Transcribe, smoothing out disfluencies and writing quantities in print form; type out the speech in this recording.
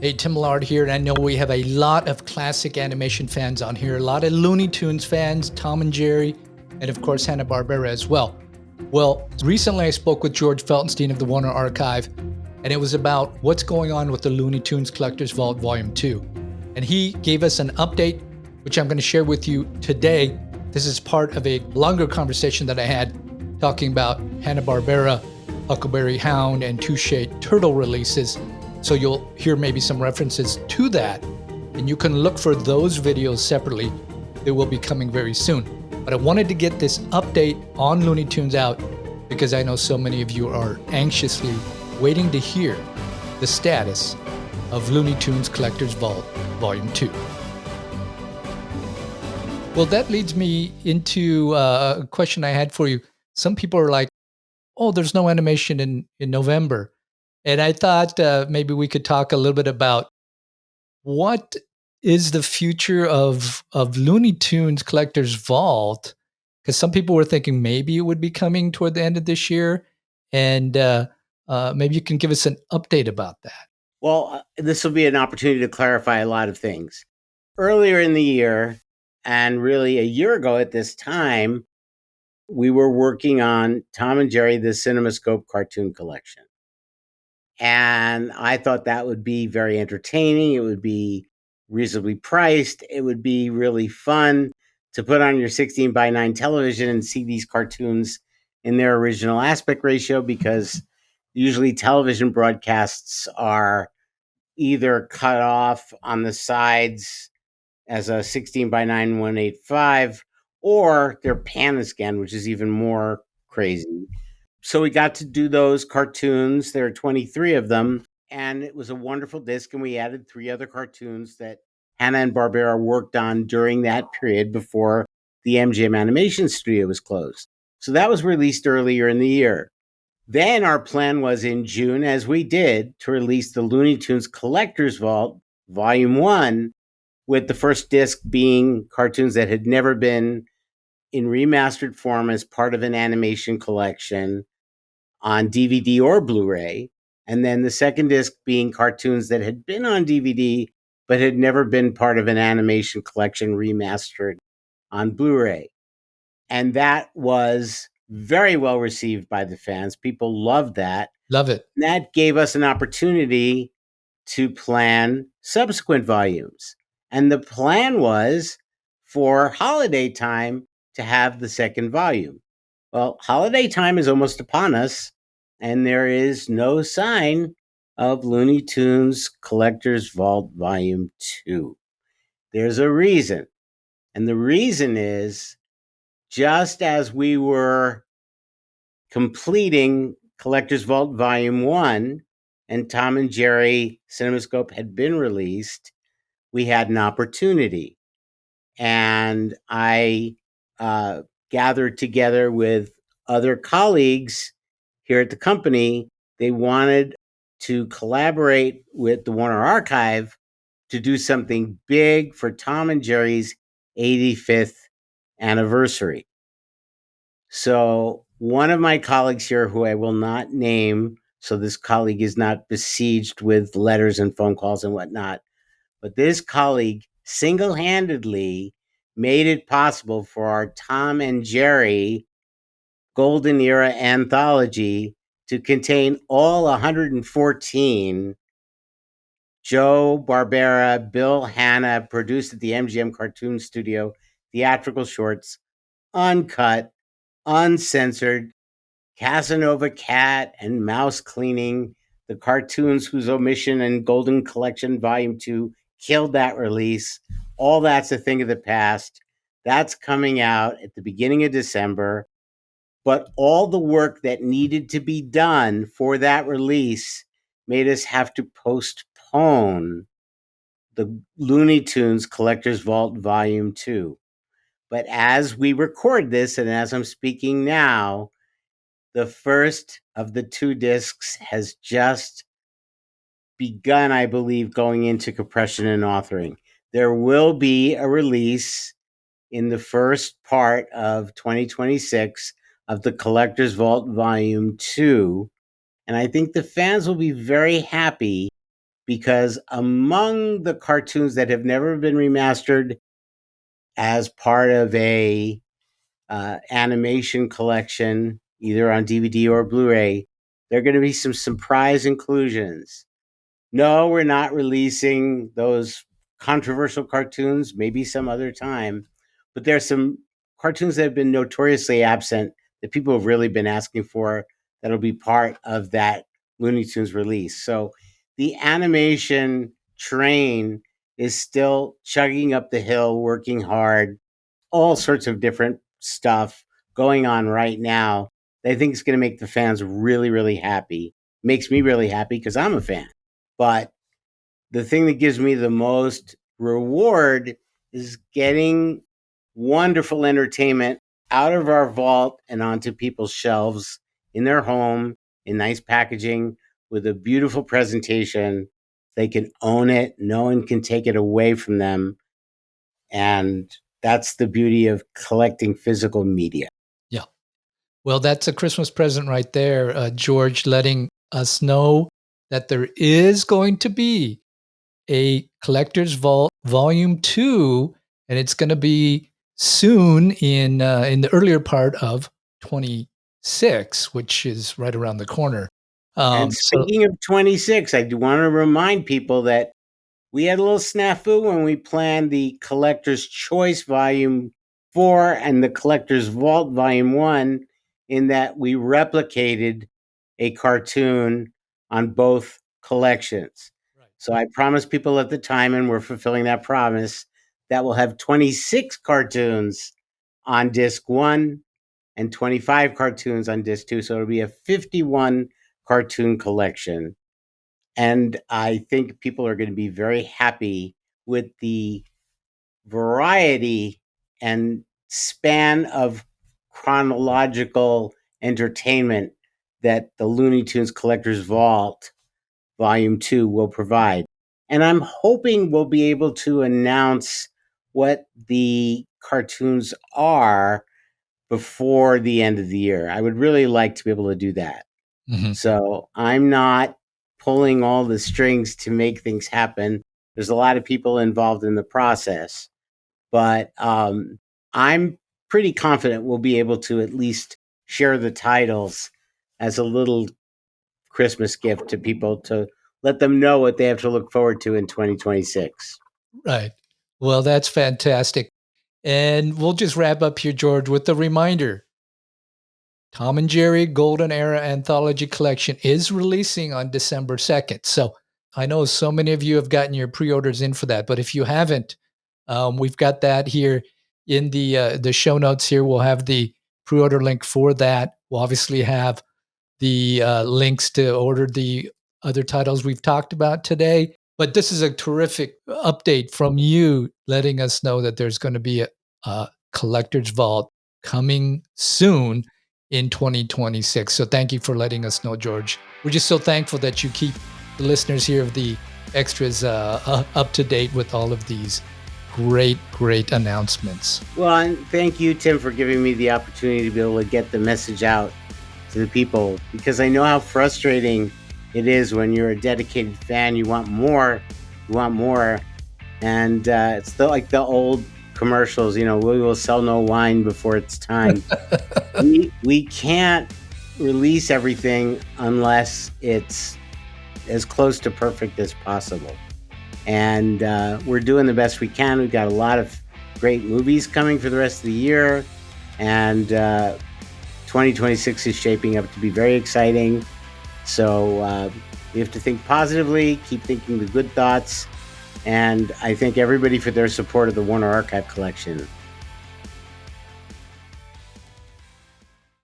Hey, Tim Lard here, and I know we have a lot of classic animation fans on here, a lot of Looney Tunes fans, Tom and Jerry, and of course Hanna-Barbera as well. Well, recently I spoke with George Feltenstein of the Warner Archive, and it was about what's going on with the Looney Tunes Collectors Vault Volume 2. And he gave us an update, which I'm going to share with you today. This is part of a longer conversation that I had talking about Hanna-Barbera, Huckleberry Hound, and Touche Turtle releases. So you'll hear maybe some references to that, and you can look for those videos separately. They will be coming very soon. But I wanted to get this update on Looney Tunes out because I know so many of you are anxiously waiting to hear the status of Looney Tunes Collectors Vault Volume 2. Well, that leads me into a question I had for you. Some people are like, oh, there's no animation in November. And I thought maybe we could talk a little bit about what is the future of Looney Tunes Collectors Vault, because some people were thinking maybe it would be coming toward the end of this year, and maybe you can give us an update about that. Well, this will be an opportunity to clarify a lot of things. Earlier in the year, and really a year ago at this time, we were working on Tom and Jerry, the CinemaScope cartoon collection. And I thought that would be very entertaining. It would be reasonably priced. It would be really fun to put on your 16 by 9 television and see these cartoons in their original aspect ratio, because usually television broadcasts are either cut off on the sides as a 16 by 9 185, or they're pan-scanned, which is even more crazy. So we got to do those cartoons. There are 23 of them, and it was a wonderful disc. And we added 3 other cartoons that Hanna-Barbera worked on during that period before the MGM Animation Studio was closed. So that was released earlier in the year. Then our plan was in June, as we did, to release the Looney Tunes Collectors Vault, Volume 1, with the first disc being cartoons that had never been in remastered form as part of an animation collection on DVD or Blu-ray, and then the second disc being cartoons that had been on DVD but had never been part of an animation collection remastered on Blu-ray. And that was very well received by the fans. People loved that. Love it. And that gave us an opportunity to plan subsequent volumes. And the plan was for holiday time to have the second volume. Well, holiday time is almost upon us, and there is no sign of Looney Tunes Collectors Vault Volume 2. There's a reason. And the reason is, just as we were completing Collectors Vault Volume 1 and Tom and Jerry CinemaScope had been released, we had an opportunity. And I gathered together with other colleagues here at the company. They wanted to collaborate with the Warner Archive to do something big for Tom and Jerry's 85th anniversary. So one of my colleagues here, who I will not name, so this colleague is not besieged with letters and phone calls and whatnot, but this colleague single-handedly made it possible for our Tom and Jerry Golden Era anthology to contain all 114 Joe Barbera, Bill Hanna produced at the MGM Cartoon Studio theatrical shorts, uncut, uncensored, Casanova Cat and Mouse Cleaning, the cartoons whose omission and Golden Collection Volume 2 killed that release. All that's a thing of the past. That's coming out at the beginning of December. But all the work that needed to be done for that release made us have to postpone the Looney Tunes Collectors Vault Volume 2. But as we record this, and as I'm speaking now, the first of the 2 discs has just begun, I believe, going into compression and authoring. There will be a release in the first part of 2026 of the Collector's Vault Volume 2. And I think the fans will be very happy, because among the cartoons that have never been remastered as part of a animation collection, either on DVD or Blu-ray, there are going to be some surprise inclusions. No, we're not releasing those controversial cartoons, maybe some other time, but there's some cartoons that have been notoriously absent that people have really been asking for that'll be part of that Looney Tunes release. So the animation train is still chugging up the hill, working hard, all sorts of different stuff going on right now. I think it's going to make the fans really, really happy. Makes me really happy because I'm a fan. But the thing that gives me the most reward is getting wonderful entertainment out of our vault and onto people's shelves in their home in nice packaging with a beautiful presentation. They can own it. No one can take it away from them. And that's the beauty of collecting physical media. Yeah. Well, that's a Christmas present right there, George, letting us know that there is going to be a Collector's Vault Volume 2, and it's going to be soon in the earlier part of 26, which is right around the corner. And speaking of 26, I do want to remind people that we had a little snafu when we planned the Collector's Choice Volume 4 and the Collector's Vault Volume 1, in that we replicated a cartoon on both collections. Right. So I promised people at the time, and we're fulfilling that promise, that we'll have 26 cartoons on disc 1 and 25 cartoons on disc 2. So it'll be a 51 cartoon collection. And I think people are going to be very happy with the variety and span of chronological entertainment that the Looney Tunes Collector's Vault Volume 2 will provide. And I'm hoping we'll be able to announce what the cartoons are before the end of the year. I would really like to be able to do that. Mm-hmm. So I'm not pulling all the strings to make things happen. There's a lot of people involved in the process, but I'm pretty confident we'll be able to at least share the titles as a little Christmas gift to people to let them know what they have to look forward to in 2026. Right. Well, that's fantastic. And we'll just wrap up here, George, with a reminder. Tom and Jerry Golden Era Anthology Collection is releasing on December 2nd. So I know so many of you have gotten your pre-orders in for that, but if you haven't, we've got that here in the show notes here. We'll have the pre-order link for that. We'll obviously have the links to order the other titles we've talked about today. But this is a terrific update from you, letting us know that there's going to be a Collector's Vault coming soon in 2026. So thank you for letting us know, George. We're just so thankful that you keep the listeners here of the extras up to date with all of these great announcements. Well, and thank you, Tim, for giving me the opportunity to be able to get the message out to the people, because I know how frustrating it is when you're a dedicated fan. You want more, and it's like the old commercials, we will sell no wine before it's time. we can't release everything unless it's as close to perfect as possible, and we're doing the best we can. We've got a lot of great movies coming for the rest of the year, and 2026 is shaping up to be very exciting. So we have to think positively, keep thinking the good thoughts, and I thank everybody for their support of the Warner Archive Collection.